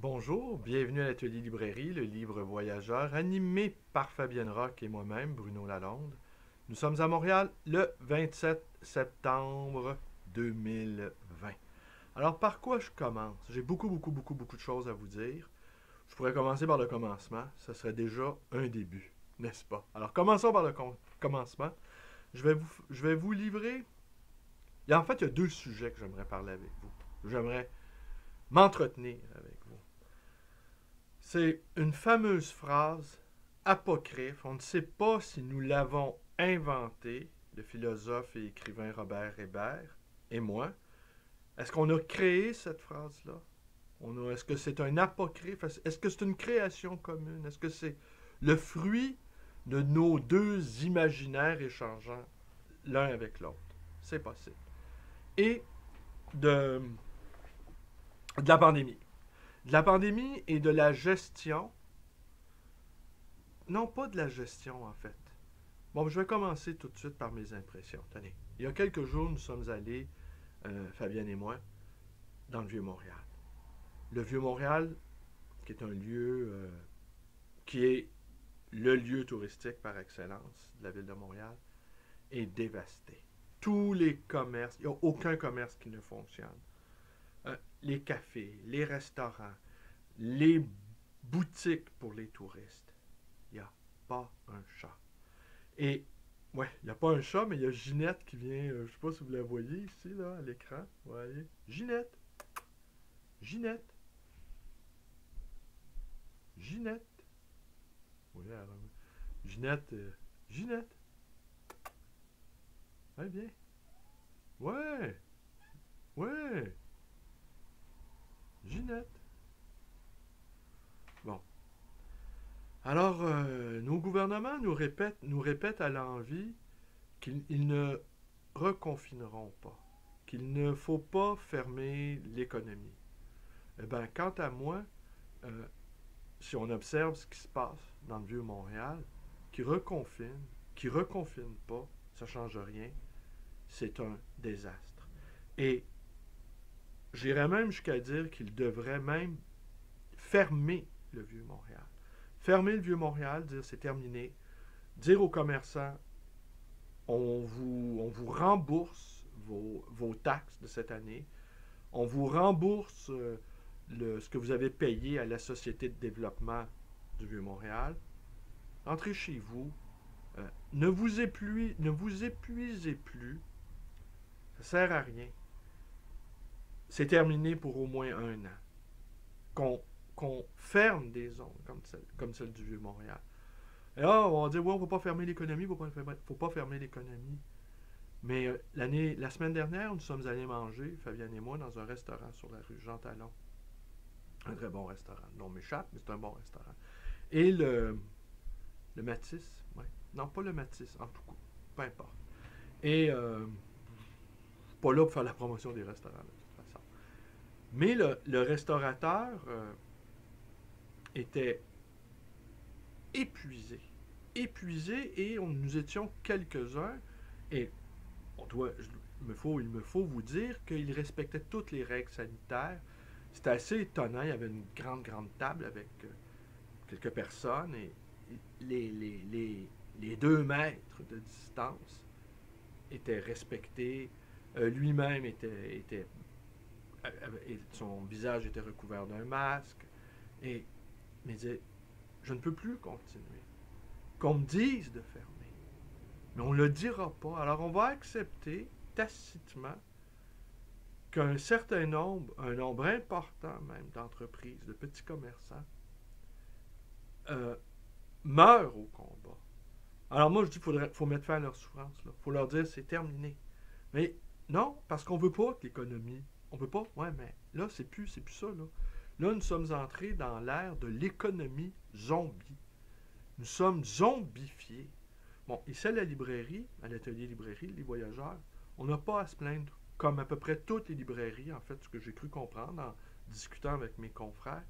Bonjour, bienvenue à l'Atelier Librairie, le livre voyageur, animé par Fabienne Roch et moi-même, Bruno Lalonde. Nous sommes à Montréal le 27 septembre 2020. Alors, par quoi je commence? J'ai beaucoup de choses à vous dire. Je pourrais commencer par le commencement, ce serait déjà un début, n'est-ce pas? Alors, commençons par le commencement. Je vais vous livrer... il y a deux sujets que j'aimerais parler avec vous. J'aimerais m'entretenir avec vous. C'est une fameuse phrase apocryphe. On ne sait pas si nous l'avons inventée, le philosophe et écrivain Robert Hébert et moi. Est-ce qu'on a créé cette phrase-là? Est-ce que c'est un apocryphe? Est-ce que c'est une création commune? Est-ce que c'est le fruit de nos deux imaginaires échangeant l'un avec l'autre? C'est possible. Et de, de la pandémie. De la pandémie et de la gestion. Non, pas de la gestion, en fait. Bon, je vais commencer tout de suite par mes impressions. Tenez, il y a quelques jours, nous sommes allés, Fabienne et moi, dans le Vieux-Montréal. Le Vieux-Montréal, qui est un lieu, qui est le lieu touristique par excellence de la ville de Montréal, est dévasté. Tous les commerces, il n'y a aucun commerce qui ne fonctionne. Les cafés, les restaurants, les boutiques pour les touristes. Il n'y a pas un chat. Et, ouais, il n'y a pas un chat, mais il y a Ginette qui vient, je ne sais pas si vous la voyez ici, là, à l'écran. Vous voyez? Ginette. Ginette. Ginette. Oui, alors, Ginette. Ginette. Ouais, bien. Ouais. Ouais. Ginette. Bon. Alors, nos gouvernements nous répètent à l'envi qu'ils ne reconfineront pas, qu'il ne faut pas fermer l'économie. Eh bien, quant à moi, si on observe ce qui se passe dans le Vieux-Montréal, qui reconfine pas, ça ne change rien, c'est un désastre. Et j'irais même jusqu'à dire qu'il devrait même fermer le Vieux-Montréal. Fermer le Vieux-Montréal, dire c'est terminé, dire aux commerçants, on vous rembourse vos taxes de cette année, on vous rembourse ce que vous avez payé à la Société de développement du Vieux-Montréal. Entrez chez vous, ne vous épuisez plus, ça ne sert à rien. C'est terminé pour au moins un an. Qu'on ferme des zones comme celle du Vieux-Montréal. Et là, on va dire, ouais, on ne va pas fermer l'économie, il ne faut pas fermer l'économie. Mais la semaine dernière, nous sommes allés manger, Fabienne et moi, dans un restaurant sur la rue Jean Talon. Un très bon restaurant. Le nom m'échappe, mais c'est un bon restaurant. Et le Matisse, ouais. Non, pas le Matisse, en tout cas. Peu importe. Et je suis pas là pour faire la promotion des restaurants, de toute façon. Mais le restaurateur était épuisé. Épuisé, et nous étions quelques-uns. Et il me faut vous dire qu'il respectait toutes les règles sanitaires. C'était assez étonnant. Il y avait une grande table avec quelques personnes, et les 2 mètres de distance étaient respectés. Lui-même son visage était recouvert d'un masque. Et il me disait, je ne peux plus continuer. Qu'on me dise de fermer. Mais on ne le dira pas. Alors on va accepter tacitement qu'un certain nombre, un nombre important même d'entreprises, de petits commerçants, meurent au combat. Alors moi, je dis qu'il faut mettre fin à leur souffrance. Il faut leur dire c'est terminé. Mais non, parce qu'on ne veut pas que l'économie... On ne veut pas... Ouais, mais là, c'est plus ça. Là, nous sommes entrés dans l'ère de l'économie zombie. Nous sommes zombifiés. Bon, ici à la librairie, à l'atelier librairie, les voyageurs, on n'a pas à se plaindre, comme à peu près toutes les librairies, en fait, ce que j'ai cru comprendre en discutant avec mes confrères.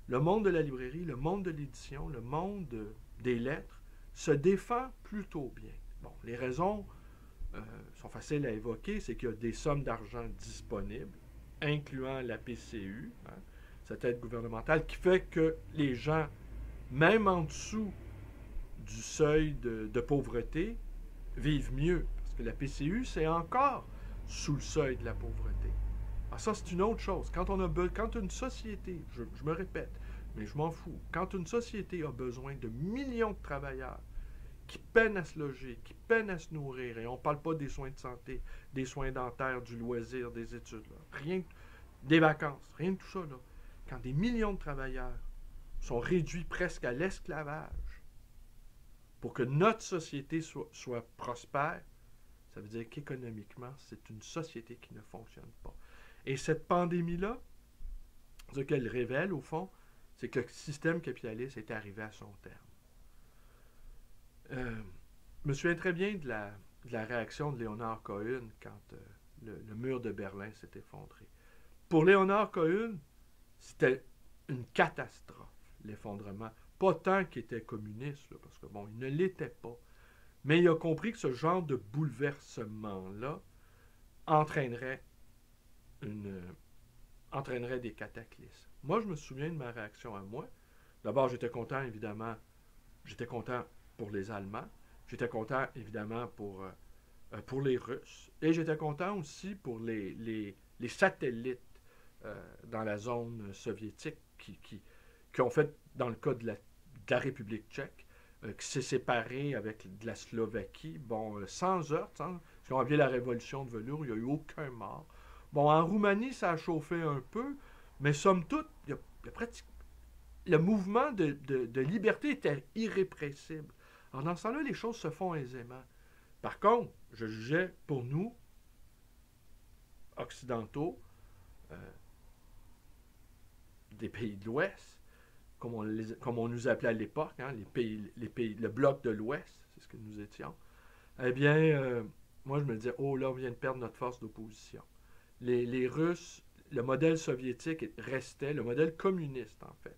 Le monde de la librairie, le monde de l'édition, le monde des lettres se défend plutôt bien. Bon, les raisons sont faciles à évoquer, c'est qu'il y a des sommes d'argent disponibles, incluant la PCU, hein, cette aide gouvernementale, qui fait que les gens, même en dessous du seuil de pauvreté, vivent mieux. Parce que la PCU, c'est encore sous le seuil de la pauvreté. Alors ça, c'est une autre chose. Quand une société, je me répète, mais je m'en fous, quand une société a besoin de millions de travailleurs qui peinent à se loger, qui peinent à se nourrir, et on ne parle pas des soins de santé, des soins dentaires, du loisir, des études, là, rien, des vacances, rien de tout ça, là. Quand des millions de travailleurs sont réduits presque à l'esclavage pour que notre société soit prospère, ça veut dire qu'économiquement, c'est une société qui ne fonctionne pas. Et cette pandémie-là, ce qu'elle révèle, au fond, c'est que le système capitaliste est arrivé à son terme. Je me souviens très bien de la réaction de Léonard Cohen quand le mur de Berlin s'est effondré. Pour Léonard Cohen, c'était une catastrophe, l'effondrement. Pas tant qu'il était communiste, là, parce que bon, il ne l'était pas. Mais il a compris que ce genre de bouleversement-là entraînerait des cataclysmes. Moi, je me souviens de ma réaction à moi. D'abord, j'étais content, évidemment. J'étais content pour les Allemands. J'étais content, évidemment, pour les Russes. Et j'étais content aussi pour les satellites dans la zone soviétique qui ont fait, dans le cas de la République tchèque, qui s'est séparée avec de la Slovaquie, sans heurts, ce qu'on a appelé la révolution de velours, il n'y a eu aucun mort. Bon, en Roumanie, ça a chauffé un peu, mais somme toute, le mouvement de liberté était irrépressible. Alors, dans ce temps-là, les choses se font aisément. Par contre, je jugeais, pour nous, occidentaux, des pays de l'Ouest, comme on nous appelait à l'époque, hein, les pays, le bloc de l'Ouest, c'est ce que nous étions, eh bien, moi, je me disais, oh là, on vient de perdre notre force d'opposition. Les Russes, le modèle soviétique restait, le modèle communiste, en fait,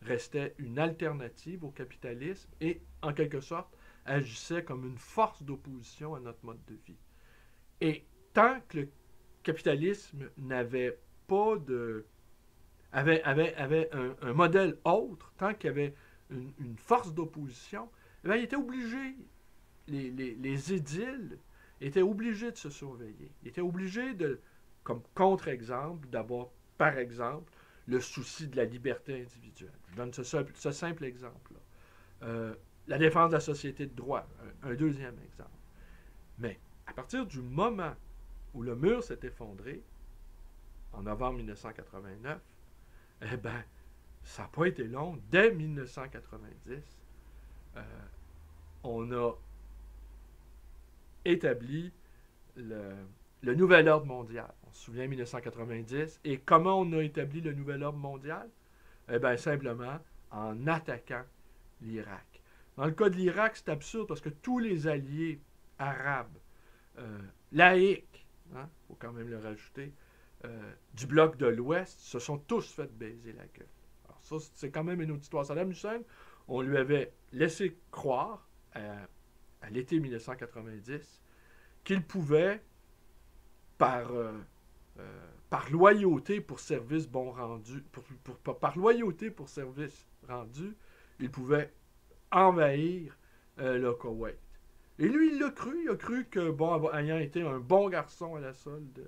restait une alternative au capitalisme et, en quelque sorte, agissait comme une force d'opposition à notre mode de vie. Et tant que le capitalisme n'avait pas de... avait un modèle autre, tant qu'il y avait une force d'opposition, eh bien, il était obligé, les édiles étaient obligés de se surveiller. Ils étaient obligés de, comme contre-exemple, d'avoir, par exemple, le souci de la liberté individuelle. Je donne ce simple exemple-là. La défense de la société de droit, un deuxième exemple. Mais à partir du moment où le mur s'est effondré, en novembre 1989, eh bien, ça n'a pas été long. Dès 1990, on a établi le nouvel ordre mondial. On se souvient 1990. Et comment on a établi le nouvel ordre mondial? Eh bien, simplement en attaquant l'Irak. Dans le cas de l'Irak, c'est absurde parce que tous les alliés arabes, laïcs, il faut quand même le rajouter, du bloc de l'Ouest, se sont tous fait baiser la gueule. Alors ça, c'est quand même une autre histoire. Saddam Hussein, on lui avait laissé croire, à l'été 1990, qu'il pouvait, par loyauté pour service bon rendu, par loyauté pour service rendu, il pouvait envahir le Koweït. Et lui, il a cru que, ayant été un bon garçon à la solde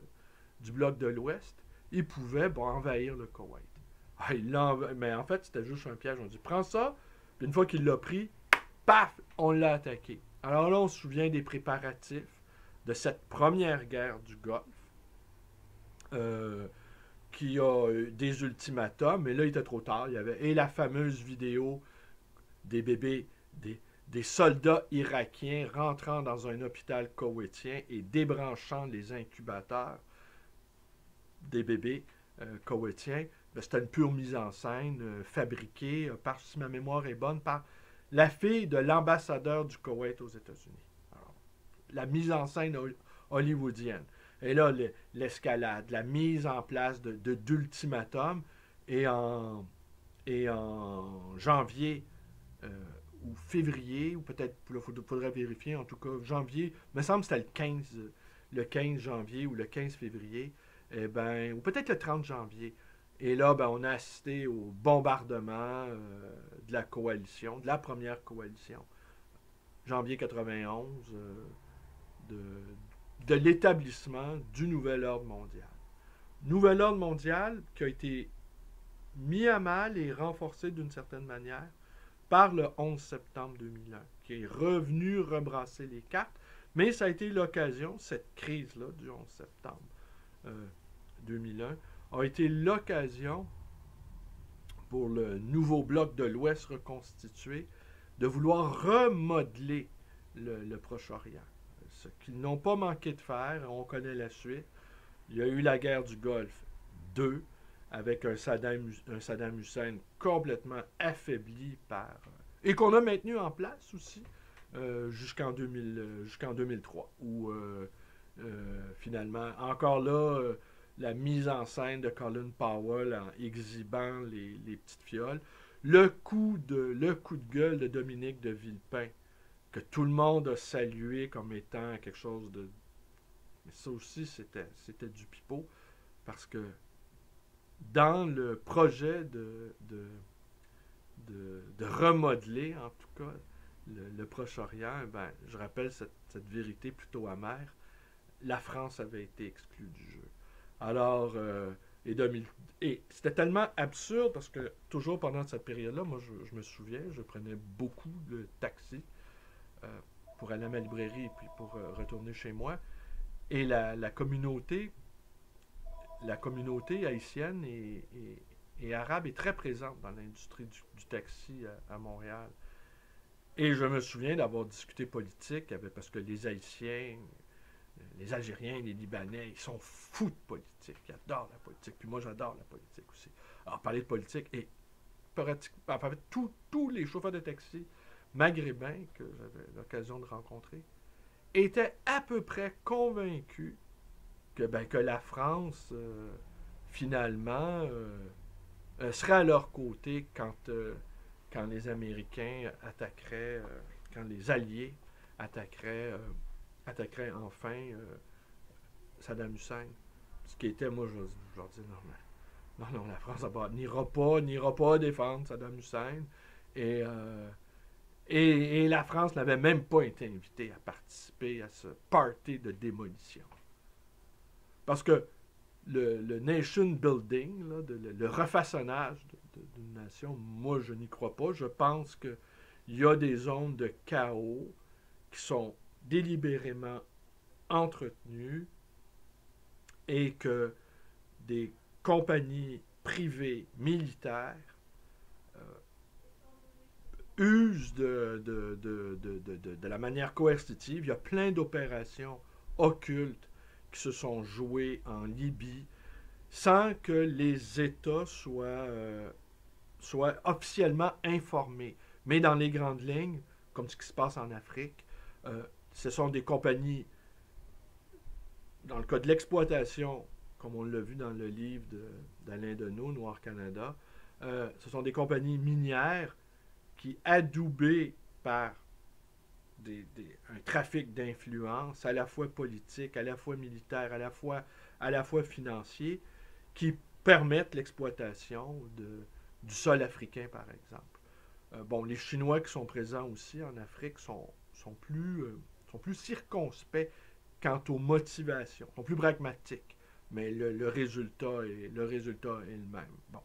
du bloc de l'Ouest, il pouvait envahir le Koweït. Mais en fait, c'était juste un piège. On dit, prends ça, puis une fois qu'il l'a pris, paf, on l'a attaqué. Alors là, on se souvient des préparatifs de cette première guerre du Golfe, qui a des ultimatums, mais là, il était trop tard. Il y avait et la fameuse vidéo des bébés, des soldats irakiens rentrant dans un hôpital koweïtien et débranchant les incubateurs des bébés koweïtiens. C'était une pure mise en scène, fabriquée, si ma mémoire est bonne, par la fille de l'ambassadeur du Koweït aux États-Unis. Alors, la mise en scène hollywoodienne. Et là, l'escalade, la mise en place d'ultimatums. Et en janvier ou février, ou peut-être, il faudrait vérifier, en tout cas, janvier, il me semble que c'était le 15 janvier ou le 15 février, ou peut-être le 30 janvier, Et là, ben, on a assisté au bombardement de la coalition, de la première coalition, janvier 91, de, de l'établissement du nouvel ordre mondial. Nouvel ordre mondial qui a été mis à mal et renforcé d'une certaine manière par le 11 septembre 2001, qui est revenu rebrasser les cartes, mais ça a été l'occasion, cette crise-là du 11 septembre 2001, a été l'occasion pour le nouveau bloc de l'Ouest reconstitué de vouloir remodeler le Proche-Orient. Ce qu'ils n'ont pas manqué de faire, on connaît la suite. Il y a eu la guerre du Golfe 2, avec un Saddam Hussein complètement affaibli par... et qu'on a maintenu en place aussi jusqu'en 2003, où finalement, encore là, la mise en scène de Colin Powell en exhibant les petites fioles, le coup de gueule de Dominique de Villepin, que tout le monde a salué comme étant quelque chose de... Mais ça aussi, c'était du pipeau, parce que dans le projet de remodeler, en tout cas, le Proche-Orient, ben, je rappelle cette vérité plutôt amère, la France avait été exclue du jeu. Alors, et c'était tellement absurde parce que toujours pendant cette période-là, moi je me souviens, je prenais beaucoup de taxis pour aller à ma librairie et puis pour retourner chez moi. Et la communauté haïtienne et arabe est très présente dans l'industrie du taxi à Montréal. Et je me souviens d'avoir discuté politique parce que les Haïtiens, les Algériens, les Libanais, ils sont fous de politique. Ils adorent la politique. Puis moi, j'adore la politique aussi. Alors, parler de politique, et en fait, tous les chauffeurs de taxi maghrébins que j'avais l'occasion de rencontrer étaient à peu près convaincus que la France, finalement, serait à leur côté quand les Américains attaqueraient, quand les Alliés attaqueraient enfin Saddam Hussein. Ce qui était, moi, je leur dis, non, la France n'ira pas défendre Saddam Hussein. Et la France n'avait même pas été invitée à participer à ce party de démolition. Parce que le nation building, là, le refaçonnage d'une nation, moi, je n'y crois pas. Je pense qu'il y a des zones de chaos qui sont délibérément entretenues et que des compagnies privées militaires usent de la manière coercitive. Il y a plein d'opérations occultes qui se sont jouées en Libye sans que les États soient officiellement informés. Mais dans les grandes lignes, comme ce qui se passe en Afrique, ce sont des compagnies, dans le cas de l'exploitation, comme on l'a vu dans le livre d'Alain Deneau, Noir Canada, ce sont des compagnies minières qui, adoubées par un trafic d'influence, à la fois politique, à la fois militaire, à la fois financier, qui permettent l'exploitation du sol africain, par exemple. Les Chinois qui sont présents aussi en Afrique sont plus circonspects quant aux motivations, sont plus pragmatiques, mais le résultat est le même. Bon.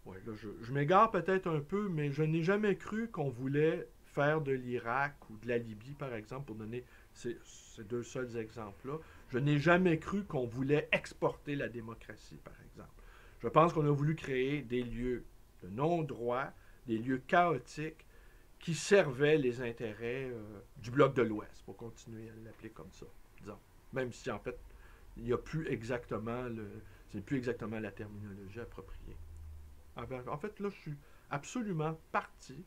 Ouais, là, je m'égare peut-être un peu, mais je n'ai jamais cru qu'on voulait faire de l'Irak ou de la Libye, par exemple, pour donner ces deux seuls exemples-là. Je n'ai jamais cru qu'on voulait exporter la démocratie, par exemple. Je pense qu'on a voulu créer des lieux de non-droit, des lieux chaotiques qui servaient les intérêts du bloc de l'Ouest, pour continuer à l'appeler comme ça, disons. Même si, en fait, il n'y a plus exactement c'est plus exactement la terminologie appropriée. En fait, là, je suis absolument parti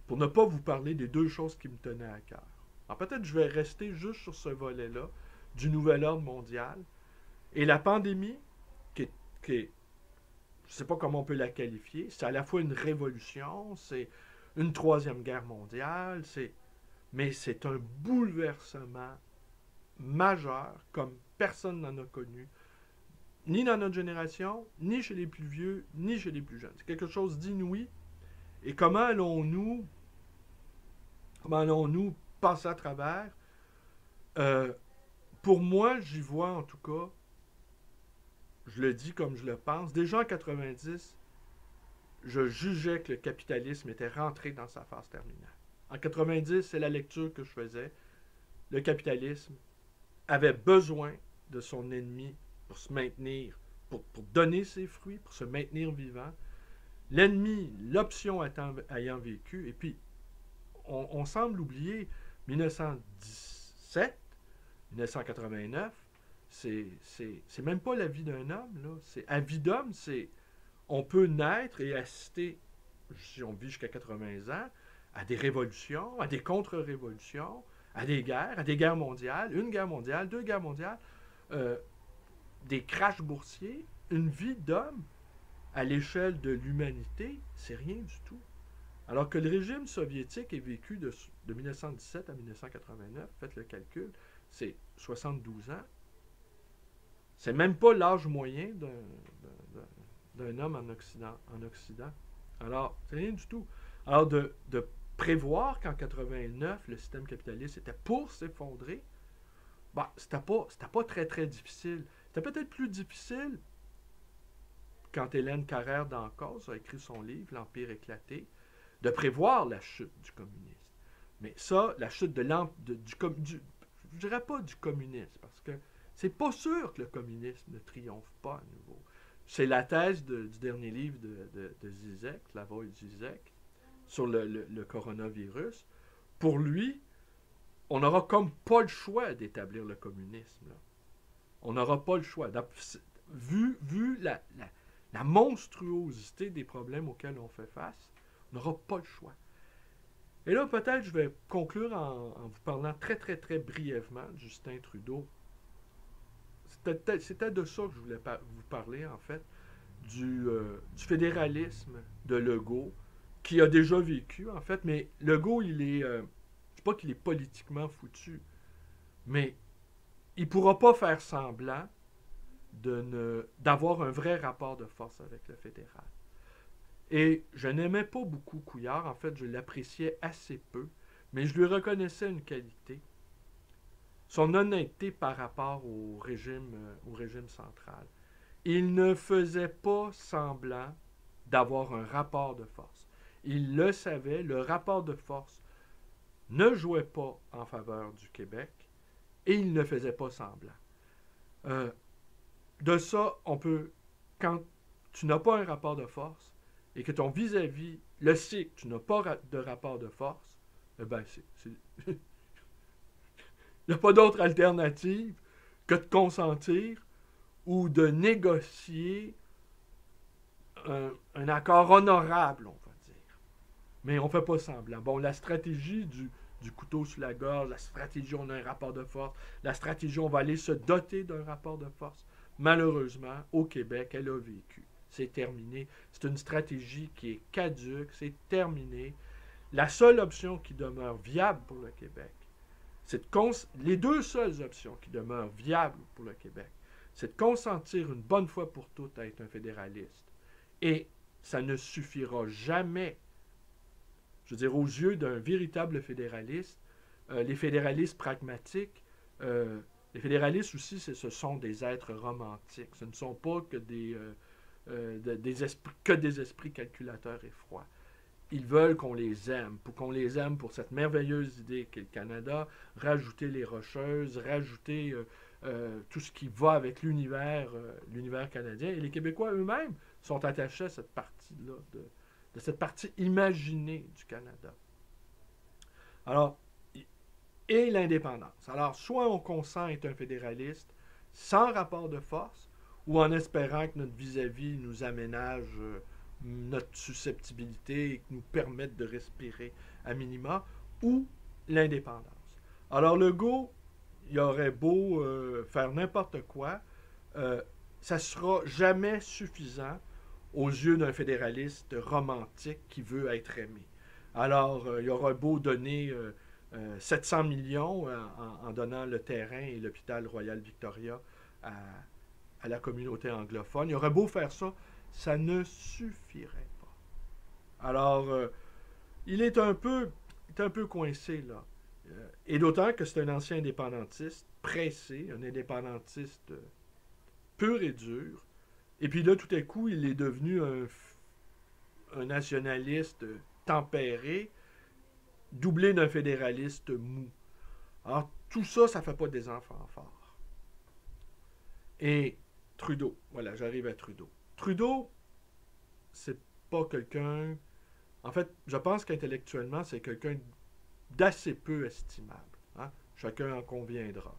pour ne pas vous parler des deux choses qui me tenaient à cœur. Alors, peut-être je vais rester juste sur ce volet-là du nouvel ordre mondial. Et la pandémie, qui est je ne sais pas comment on peut la qualifier, c'est à la fois une révolution, c'est une troisième guerre mondiale, mais c'est un bouleversement majeur, comme personne n'en a connu ni dans notre génération, ni chez les plus vieux, ni chez les plus jeunes. C'est quelque chose d'inouï. Et comment allons-nous passer à travers? Pour moi, j'y vois en tout cas, je le dis comme je le pense, déjà en 90, je jugeais que le capitalisme était rentré dans sa phase terminale. En 90, c'est la lecture que je faisais. Le capitalisme avait besoin de son ennemi pour se maintenir, pour donner ses fruits, pour se maintenir vivant. L'ennemi, l'option ayant vécu, et puis on semble oublier 1917, 1989, c'est même pas la vie d'un homme, là. C'est à vie d'homme, c'est on peut naître et assister, si on vit jusqu'à 80 ans, à des révolutions, à des contre-révolutions, à des guerres mondiales, une guerre mondiale, deux guerres mondiales, des crashs boursiers, une vie d'homme à l'échelle de l'humanité, c'est rien du tout. Alors que le régime soviétique est vécu de 1917 à 1989, faites le calcul, c'est 72 ans. C'est même pas l'âge moyen d'un homme en Occident. Alors, c'est rien du tout. Alors, de prévoir qu'en 89, le système capitaliste était pour s'effondrer, bah, c'était pas très, très difficile. C'était peut-être plus difficile quand Hélène Carrère d'Encausse a écrit son livre, L'Empire éclaté, de prévoir la chute du communisme. Mais ça, la chute je dirais pas du communisme, parce que c'est pas sûr que le communisme ne triomphe pas à nouveau. C'est la thèse du dernier livre de Zizek, Slavoj Zizek, sur le coronavirus. Pour lui, on n'aura comme pas le choix d'établir le communisme. Là. On n'aura pas le choix. Vu la monstruosité des problèmes auxquels on fait face, on n'aura pas le choix. Et là, peut-être, je vais conclure en vous parlant très, très, très brièvement de Justin Trudeau. C'était de ça que je voulais vous parler, en fait, du fédéralisme de Legault, qui a déjà vécu, en fait, mais Legault, il est... je ne dis pas qu'il est politiquement foutu, mais il ne pourra pas faire semblant d'avoir un vrai rapport de force avec le fédéral. Et je n'aimais pas beaucoup Couillard, en fait, je l'appréciais assez peu, mais je lui reconnaissais une qualité, son honnêteté par rapport au régime central. Il ne faisait pas semblant d'avoir un rapport de force. Il le savait, le rapport de force ne jouait pas en faveur du Québec et il ne faisait pas semblant. De ça, on peut, quand tu n'as pas un rapport de force et que ton vis-à-vis le sait que tu n'as pas de rapport de force, eh bien, il n'y a pas d'autre alternative que de consentir ou de négocier un accord honorable, on va dire. Mais on ne fait pas semblant. Bon, la stratégie du couteau sous la gorge, la stratégie on a un rapport de force, la stratégie on va aller se doter d'un rapport de force, malheureusement, au Québec, elle a vécu. C'est terminé. C'est une stratégie qui est caduque, c'est terminé. La seule option qui demeure viable pour le Québec, les deux seules options qui demeurent viables pour le Québec, c'est de consentir une bonne fois pour toutes à être un fédéraliste. Et ça ne suffira jamais, je veux dire, aux yeux d'un véritable fédéraliste, les fédéralistes pragmatiques, les fédéralistes aussi, ce sont des êtres romantiques. Ce ne sont pas que des esprits calculateurs et froids. Ils veulent qu'on les aime, pour cette merveilleuse idée qu'est le Canada, rajouter les Rocheuses, rajouter tout ce qui va avec l'univers canadien. Et les Québécois eux-mêmes sont attachés à cette partie-là, de cette partie imaginée du Canada. Alors, et l'indépendance. Alors, soit on consent être un fédéraliste sans rapport de force, ou en espérant que notre vis-à-vis nous aménage notre susceptibilité et nous permette de respirer à minima, ou l'indépendance. Alors, Legault, il aurait beau faire n'importe quoi, ça ne sera jamais suffisant aux yeux d'un fédéraliste romantique qui veut être aimé. Alors, il aurait beau donner 700 millions en donnant le terrain et l'hôpital Royal Victoria à la communauté anglophone. Il aurait beau faire ça, ça ne suffirait pas. Alors, il est un peu coincé, là. Et d'autant que c'est un ancien indépendantiste, pressé, un indépendantiste pur et dur. Et puis là, tout à coup, il est devenu un nationaliste tempéré, doublé d'un fédéraliste mou. Alors, tout ça, ça fait pas des enfants forts. Et Trudeau, voilà, j'arrive à Trudeau. Trudeau, c'est pas quelqu'un... En fait, je pense qu'intellectuellement, c'est quelqu'un d'assez peu estimable. Hein? Chacun en conviendra.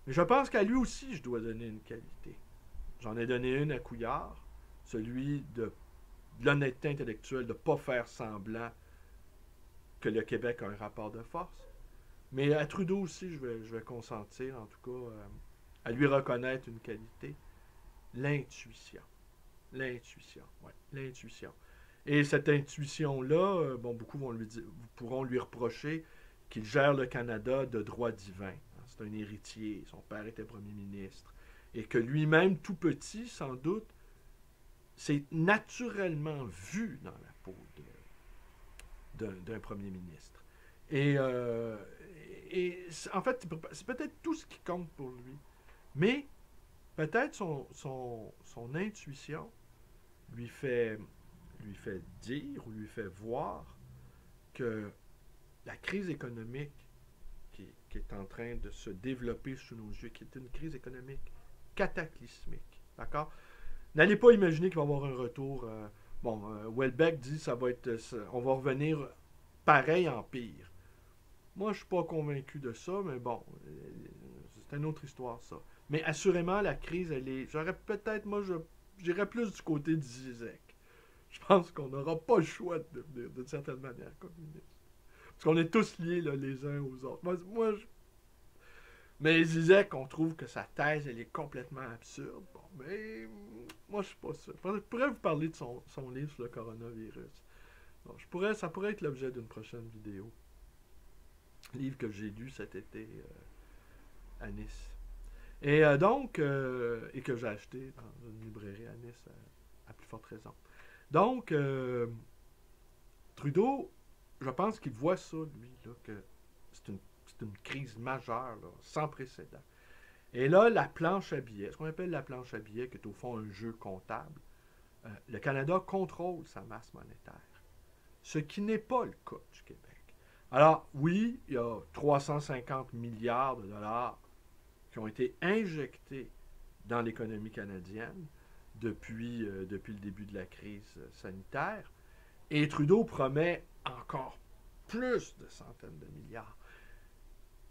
Mais je pense qu'à lui aussi, je dois donner une qualité. J'en ai donné une à Couillard, celui de l'honnêteté intellectuelle, de ne pas faire semblant que le Québec a un rapport de force. Mais à Trudeau aussi, je vais consentir, en tout cas, à lui reconnaître une qualité, l'intuition. L'intuition, oui, l'intuition. Et cette intuition-là, bon, beaucoup pourront lui reprocher qu'il gère le Canada de droit divin. C'est un héritier, son père était premier ministre. Et que lui-même, tout petit, sans doute, s'est naturellement vu dans la peau d'un premier ministre. Et en fait, c'est peut-être tout ce qui compte pour lui. Mais peut-être son intuition lui fait dire ou lui fait voir que la crise économique qui est en train de se développer sous nos yeux, qui est une crise économique cataclysmique, d'accord? N'allez pas imaginer qu'il va y avoir un retour. Welbeck dit on va revenir pareil en pire. Moi, je ne suis pas convaincu de ça, mais bon, c'est une autre histoire, ça. Mais assurément, la crise, j'irais plus du côté de Zizek. Je pense qu'on n'aura pas le choix de devenir, d'une certaine manière, communiste. Parce qu'on est tous liés là, les uns aux autres. Mais Zizek, on trouve que sa thèse, elle est complètement absurde. Bon, mais moi, je suis pas sûr. Je pourrais vous parler de son livre sur le coronavirus. Bon, ça pourrait être l'objet d'une prochaine vidéo. Livre que j'ai lu cet été à Nice. Et et que j'ai acheté dans une librairie à Nice, à plus forte raison. Donc, Trudeau, je pense qu'il voit ça, lui, là, que c'est une crise majeure, là, sans précédent. Et là, la planche à billets, ce qu'on appelle la planche à billets, qui est au fond un jeu comptable, le Canada contrôle sa masse monétaire, ce qui n'est pas le cas du Québec. Alors, oui, il y a 350 milliards de dollars qui ont été injectés dans l'économie canadienne depuis le début de la crise sanitaire, et Trudeau promet encore plus de centaines de milliards.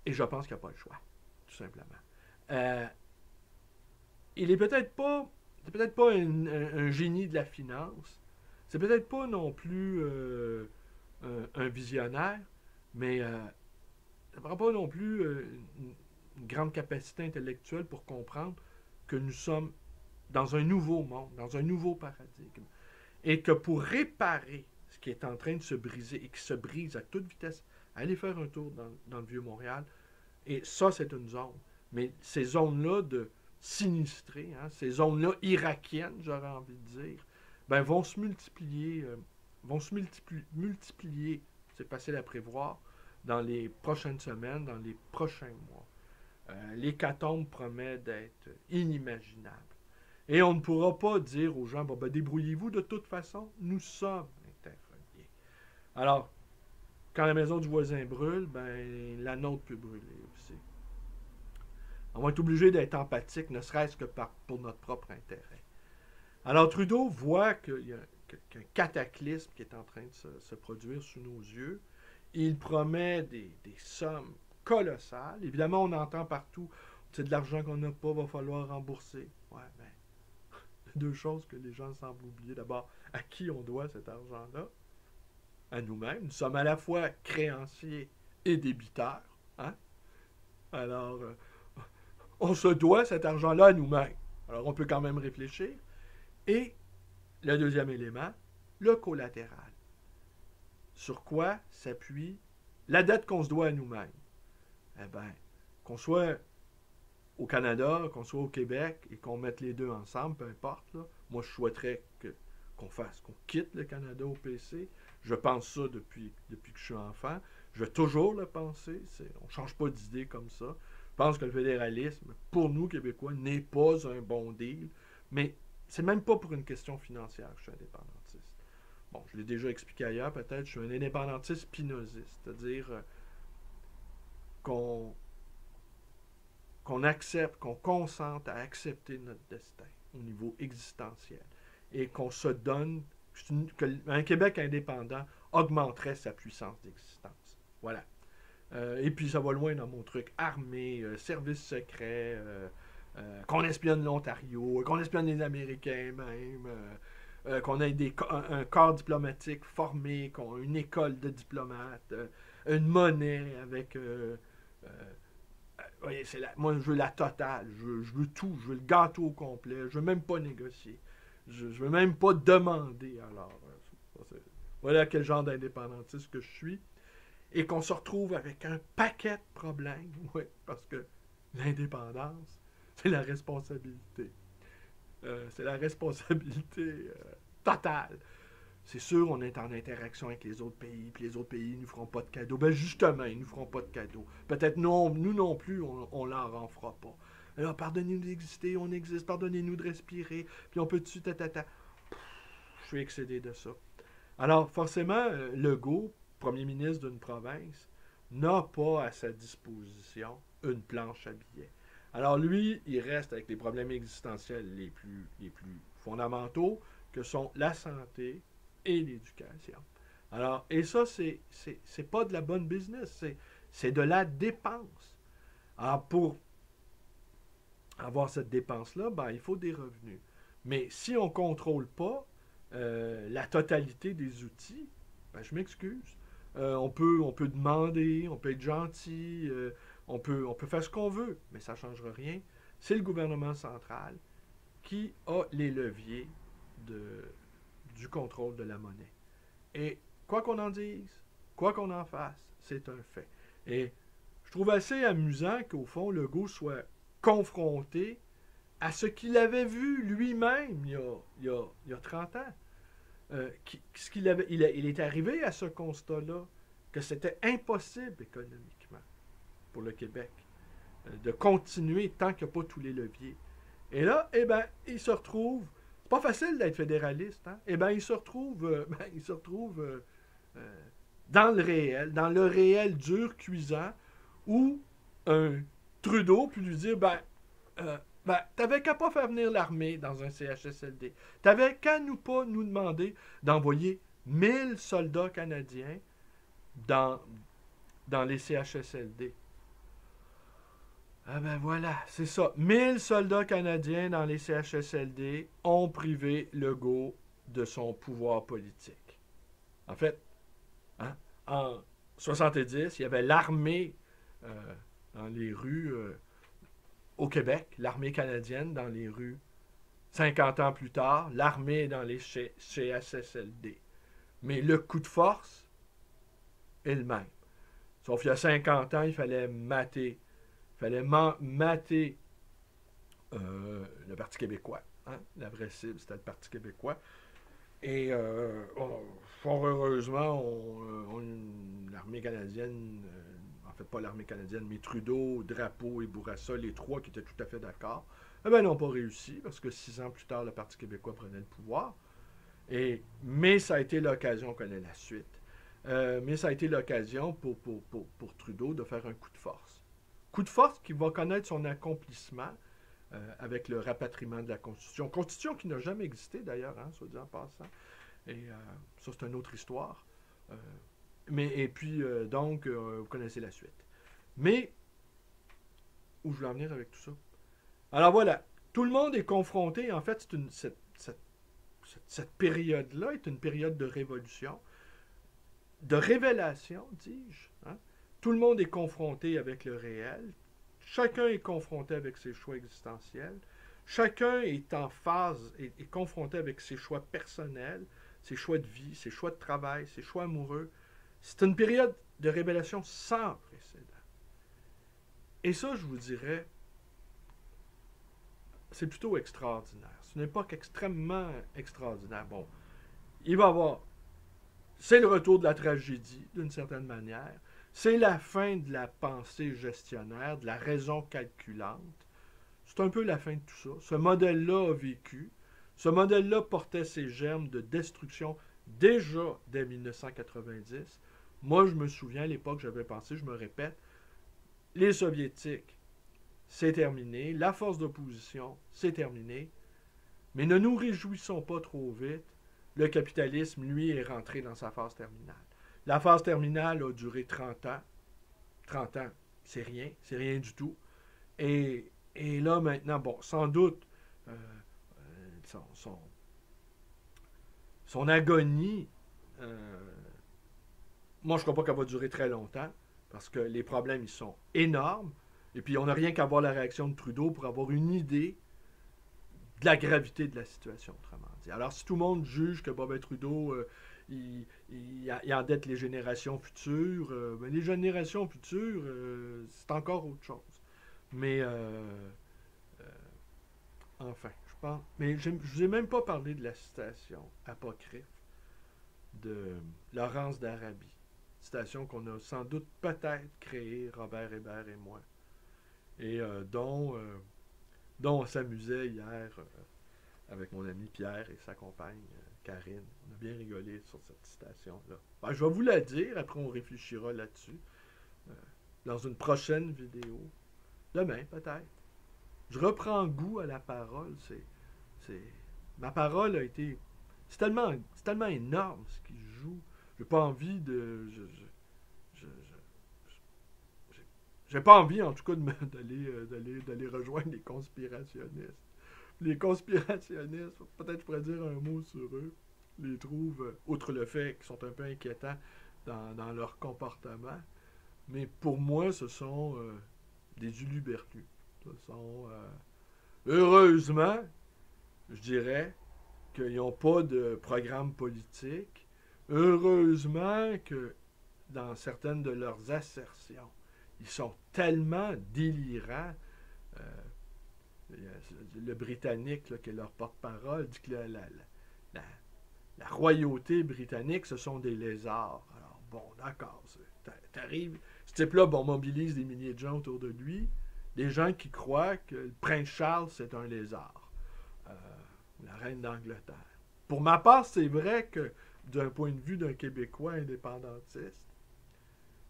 Et je pense qu'il n'y a pas le choix, tout simplement. Il est peut-être pas un génie de la finance, c'est peut-être pas non plus un visionnaire, mais ça ne prend pas non plus une grande capacité intellectuelle pour comprendre que nous sommes dans un nouveau monde, dans un nouveau paradigme. Et que pour réparer ce qui est en train de se briser et qui se brise à toute vitesse, allez faire un tour dans le Vieux-Montréal. Et ça, c'est une zone. Mais ces zones-là de sinistrées, ces zones-là irakiennes, j'aurais envie de dire, vont se multiplier, c'est facile à prévoir, dans les prochaines semaines, dans les prochains mois. L'hécatombe promet d'être inimaginable. Et on ne pourra pas dire aux gens, débrouillez-vous, de toute façon, nous sommes interreliés. Alors, quand la maison du voisin brûle, la nôtre peut brûler aussi. On va être obligé d'être empathique, ne serait-ce que pour notre propre intérêt. Alors, Trudeau voit qu'il y a un cataclysme qui est en train de se produire sous nos yeux. Il promet des sommes colossales. Évidemment, on entend partout, c'est de l'argent qu'on n'a pas, va falloir rembourser. Ouais, deux choses que les gens semblent oublier. D'abord, à qui on doit cet argent-là? À nous-mêmes. Nous sommes à la fois créanciers et débiteurs. Hein? Alors, on se doit cet argent-là à nous-mêmes. Alors, on peut quand même réfléchir. Et le deuxième élément, le collatéral. Sur quoi s'appuie la dette qu'on se doit à nous-mêmes? Eh bien, qu'on soit au Canada, qu'on soit au Québec, et qu'on mette les deux ensemble, peu importe, là. Moi, je souhaiterais qu'on quitte le Canada au PC. Je pense ça depuis que je suis enfant. Je vais toujours le penser. On ne change pas d'idée comme ça. Je pense que le fédéralisme, pour nous, Québécois, n'est pas un bon deal. Mais c'est même pas pour une question financière que je suis indépendantiste. Bon, je l'ai déjà expliqué ailleurs, peut-être. Je suis un indépendantiste spinoziste. C'est-à-dire qu'on accepte, qu'on consente à accepter notre destin au niveau existentiel et qu'on se donne, qu'un Québec indépendant augmenterait sa puissance d'existence. Voilà. Et puis ça va loin dans mon truc. Armée, service secret, qu'on espionne l'Ontario, qu'on espionne les Américains même, qu'on ait un corps diplomatique formé, qu'on ait une école de diplomates, une monnaie avec... voyez, moi, je veux la totale. Je veux tout. Je veux le gâteau au complet. Je veux même pas négocier. Je veux même pas demander. Alors, voilà quel genre d'indépendantiste que je suis. Et qu'on se retrouve avec un paquet de problèmes. Oui, parce que l'indépendance, c'est la responsabilité. C'est la responsabilité totale. C'est sûr, on est en interaction avec les autres pays, puis les autres pays ne nous feront pas de cadeaux. Ben justement, ils ne nous feront pas de cadeaux. Peut-être non, nous non plus, on leur en fera pas. Alors, pardonnez-nous d'exister, on existe, pardonnez-nous de respirer, puis on peut dessus, Je suis excédé de ça. Alors, forcément, Legault, premier ministre d'une province, n'a pas à sa disposition une planche à billets. Alors, lui, il reste avec les problèmes existentiels les plus fondamentaux, que sont la santé, et l'éducation. Alors, et ça, c'est pas de la bonne business, c'est de la dépense. Alors, pour avoir cette dépense-là, ben, il faut des revenus. Mais si on ne contrôle pas la totalité des outils, ben, je m'excuse. On peut demander, on peut être gentil, on peut faire ce qu'on veut, mais ça ne changera rien. C'est le gouvernement central qui a les leviers du contrôle de la monnaie. Et quoi qu'on en dise, quoi qu'on en fasse, c'est un fait. Et je trouve assez amusant qu'au fond, Legault soit confronté à ce qu'il avait vu lui-même il y a 30 ans. Il est arrivé à ce constat-là que c'était impossible économiquement pour le Québec de continuer tant qu'il n'y a pas tous les leviers. Et là, eh ben, il se retrouve. C'est pas facile d'être fédéraliste, hein? Eh ben, il se retrouve dans le réel dur, cuisant, où un Trudeau peut lui dire, t'avais qu'à pas faire venir l'armée dans un CHSLD. T'avais qu'à pas nous demander d'envoyer 1000 soldats canadiens dans les CHSLD. Ah ben voilà, c'est ça. 1000 soldats canadiens dans les CHSLD ont privé Legault de son pouvoir politique. En fait, hein, en 70, il y avait l'armée dans les rues au Québec, l'armée canadienne dans les rues. 50 ans plus tard, l'armée dans les CHSLD. Mais le coup de force est le même. Sauf qu'il y a 50 ans, il fallait mater le Parti québécois. Hein? La vraie cible, c'était le Parti québécois. Et fort heureusement, l'armée canadienne, en fait pas l'armée canadienne, mais Trudeau, Drapeau et Bourassa, les trois qui étaient tout à fait d'accord, n'ont pas réussi, parce que 6 ans plus tard, le Parti québécois prenait le pouvoir. Mais ça a été l'occasion, on connaît la suite, mais ça a été l'occasion pour Trudeau de faire un coup de force. Coup de force qui va connaître son accomplissement avec le rapatriement de la Constitution. Constitution qui n'a jamais existé d'ailleurs, hein, soit dit en passant. Et ça, c'est une autre histoire. Et puis, vous connaissez la suite. Mais, où je veux en venir avec tout ça? Alors voilà, tout le monde est confronté, en fait, cette période-là est une période de révolution, de révélation, dis-je. Hein? Tout le monde est confronté avec le réel. Chacun est confronté avec ses choix existentiels. Chacun est en phase, est confronté avec ses choix personnels, ses choix de vie, ses choix de travail, ses choix amoureux. C'est une période de révélation sans précédent. Et ça, je vous dirais, c'est plutôt extraordinaire. C'est une époque extrêmement extraordinaire. Bon, il va y avoir... C'est le retour de la tragédie, d'une certaine manière. C'est la fin de la pensée gestionnaire, de la raison calculante. C'est un peu la fin de tout ça. Ce modèle-là a vécu. Ce modèle-là portait ses germes de destruction déjà dès 1990. Moi, je me souviens, à l'époque, j'avais pensé, je me répète, les Soviétiques, c'est terminé. La force d'opposition, c'est terminé. Mais ne nous réjouissons pas trop vite. Le capitalisme, lui, est rentré dans sa phase terminale. La phase terminale a duré 30 ans. 30 ans, c'est rien du tout. Et là, maintenant, bon, sans doute, son agonie, moi, je ne crois pas qu'elle va durer très longtemps, parce que les problèmes, ils sont énormes. Et puis, on n'a rien qu'à voir la réaction de Trudeau pour avoir une idée de la gravité de la situation, autrement dit. Alors, si tout le monde juge que Bobet Trudeau, il endette les générations futures, ben, les générations futures, c'est encore autre chose. Mais, enfin, je pense... Mais je ne vous ai même pas parlé de la citation apocryphe de Laurence d'Arabie. Citation qu'on a sans doute peut-être créée, Robert Hébert et moi, et dont on s'amusait hier avec mon ami Pierre et sa compagne Karine. On a bien rigolé sur cette citation-là. Ben, je vais vous la dire, après on réfléchira là-dessus dans une prochaine vidéo. Demain, peut-être. Je reprends goût à la parole. Ma parole a été... C'est tellement énorme ce qui se joue. J'ai pas envie de... J'ai pas envie, en tout cas, d'aller rejoindre les conspirationnistes. Les conspirationnistes, peut-être je pourrais dire un mot sur eux, les trouve, outre le fait qu'ils sont un peu inquiétants dans leur comportement, mais pour moi, ce sont des uluberlus. Ce sont, heureusement, je dirais, qu'ils n'ont pas de programme politique. Heureusement que dans certaines de leurs assertions, ils sont tellement délirants. Le Britannique, là, qui est leur porte-parole, dit que la royauté britannique, ce sont des lézards. Alors, bon, d'accord. T'arrives, ce type-là, bon, mobilise des milliers de gens autour de lui, des gens qui croient que le prince Charles, c'est un lézard. La reine d'Angleterre. Pour ma part, c'est vrai que, d'un point de vue d'un Québécois indépendantiste,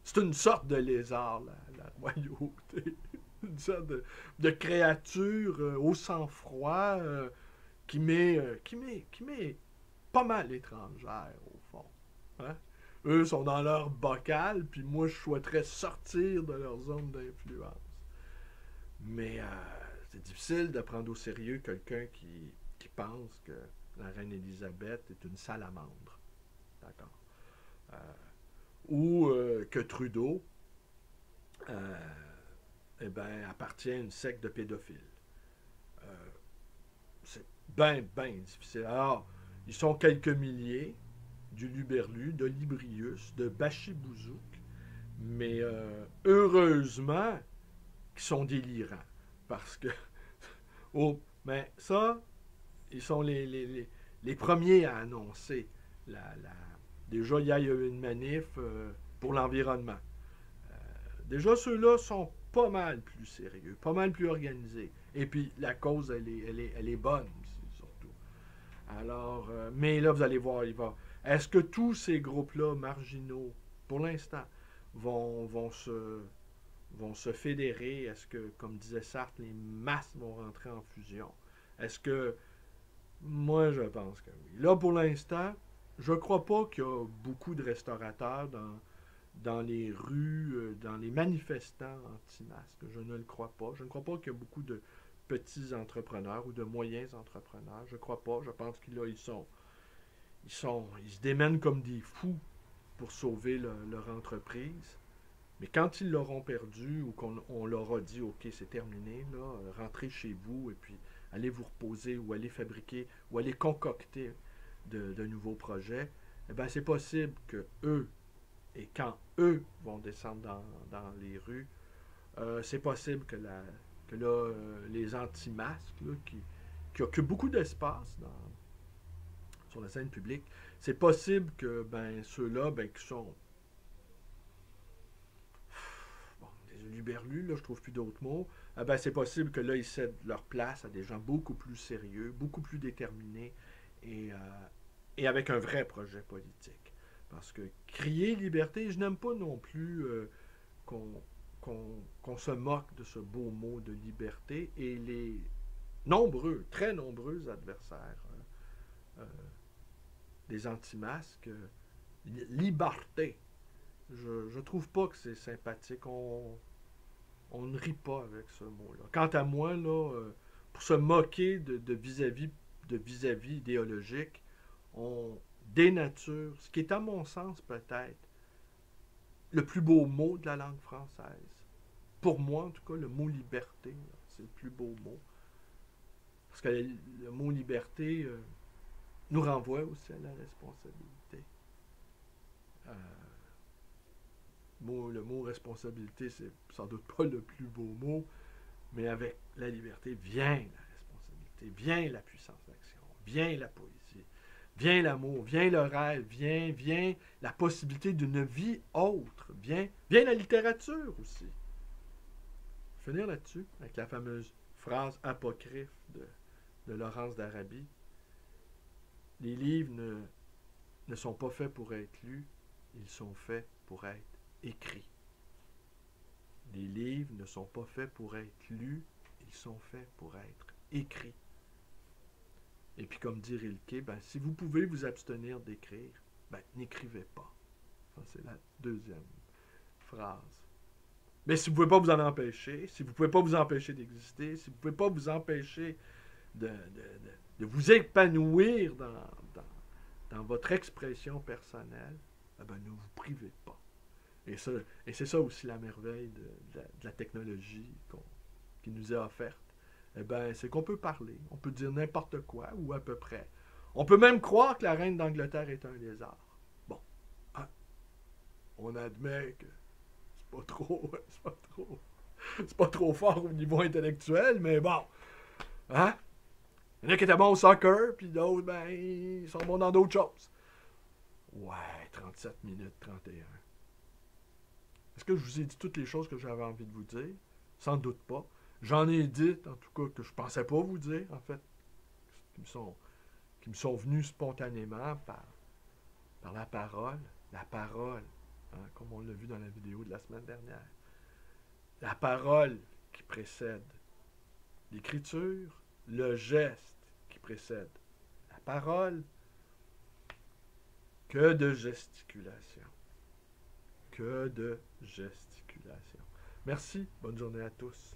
c'est une sorte de lézard, la royauté. Une sorte de créature au sang-froid qui m'est pas mal étrangère, au fond. Hein? Eux sont dans leur bocal, puis moi, je souhaiterais sortir de leur zone d'influence. Mais c'est difficile de prendre au sérieux quelqu'un qui pense que la reine Élisabeth est une salamandre. D'accord? Ou que Trudeau appartient à une secte de pédophiles. C'est bien difficile. Alors, ils sont quelques milliers, du Luberlu, de Librius, de Bachibouzouk, mais heureusement qu'ils sont délirants. Parce que, mais ça, ils sont les premiers à annoncer déjà, il y a eu une manif pour l'environnement. Déjà, ceux-là sont pas mal plus sérieux, pas mal plus organisés. Et puis, la cause, elle est bonne, surtout. Alors, mais là, vous allez voir, est-ce que tous ces groupes-là, marginaux, pour l'instant, vont se fédérer? Est-ce que, comme disait Sartre, les masses vont rentrer en fusion? Est-ce que... Moi, je pense que oui. Là, pour l'instant, je ne crois pas qu'il y a beaucoup de restaurateurs dans les rues, dans les manifestants anti-masques. Je ne le crois pas. Je ne crois pas qu'il y a beaucoup de petits entrepreneurs ou de moyens entrepreneurs. Je ne crois pas. Je pense qu'ils se démènent comme des fous pour sauver leur entreprise. Mais quand ils l'auront perdu ou qu'on leur a dit « OK, c'est terminé, là, rentrez chez vous et puis allez vous reposer ou allez fabriquer ou allez concocter de nouveaux projets », eh bien, c'est possible que eux, et quand eux vont descendre dans les rues, c'est possible que que là, les anti-masques, là, qui occupent beaucoup d'espace sur la scène publique, c'est possible que ben, ceux-là, ben, qui sont bon, des huluberlus, là, je trouve plus d'autres mots, ben, c'est possible que là, ils cèdent leur place à des gens beaucoup plus sérieux, beaucoup plus déterminés et avec un vrai projet politique. Parce que crier liberté, je n'aime pas non plus qu'on qu'on se moque de ce beau mot de liberté et les nombreux, très nombreux adversaires des anti-masques, liberté. Je trouve pas que c'est sympathique. On ne rit pas avec ce mot-là. Quant à moi, là, pour se moquer de vis-à-vis idéologique, on dénature ce qui est à mon sens peut-être le plus beau mot de la langue française. Pour moi, en tout cas, le mot liberté, c'est le plus beau mot. Parce que le mot liberté nous renvoie aussi à la responsabilité. Le mot responsabilité, c'est sans doute pas le plus beau mot, mais avec la liberté vient la responsabilité, vient la puissance d'action, vient la poésie, vient l'amour, vient le rêve, vient la possibilité d'une vie autre, vient la littérature aussi. Je vais finir là-dessus, avec la fameuse phrase apocryphe de Laurence d'Arabie. Les livres ne sont pas faits pour être lus, ils sont faits pour être écrits. Les livres ne sont pas faits pour être lus, ils sont faits pour être écrits. Et puis comme dit Rilke, ben, si vous pouvez vous abstenir d'écrire, ben, n'écrivez pas. Ça, c'est la deuxième phrase. Mais si vous ne pouvez pas vous en empêcher, si vous ne pouvez pas vous empêcher d'exister, si vous ne pouvez pas vous empêcher de vous épanouir dans votre expression personnelle, eh ben, ne vous privez pas. Et c'est ça aussi la merveille de la technologie qui nous est offerte. Eh ben, c'est qu'on peut parler, on peut dire n'importe quoi, ou à peu près. On peut même croire que la reine d'Angleterre est un lézard. Bon, hein, on admet que c'est pas trop fort au niveau intellectuel, mais bon, hein? Il y en a qui étaient bons au soccer, puis d'autres, ben, ils sont bons dans d'autres choses. Ouais, 37 minutes 31. Est-ce que je vous ai dit toutes les choses que j'avais envie de vous dire? Sans doute pas. J'en ai dit, en tout cas, que je pensais pas vous dire, en fait, qui me sont venus spontanément par la parole. La parole, hein, comme on l'a vu dans la vidéo de la semaine dernière. La parole qui précède l'écriture, le geste qui précède la parole. Que de gesticulation. Que de gesticulation. Merci, bonne journée à tous.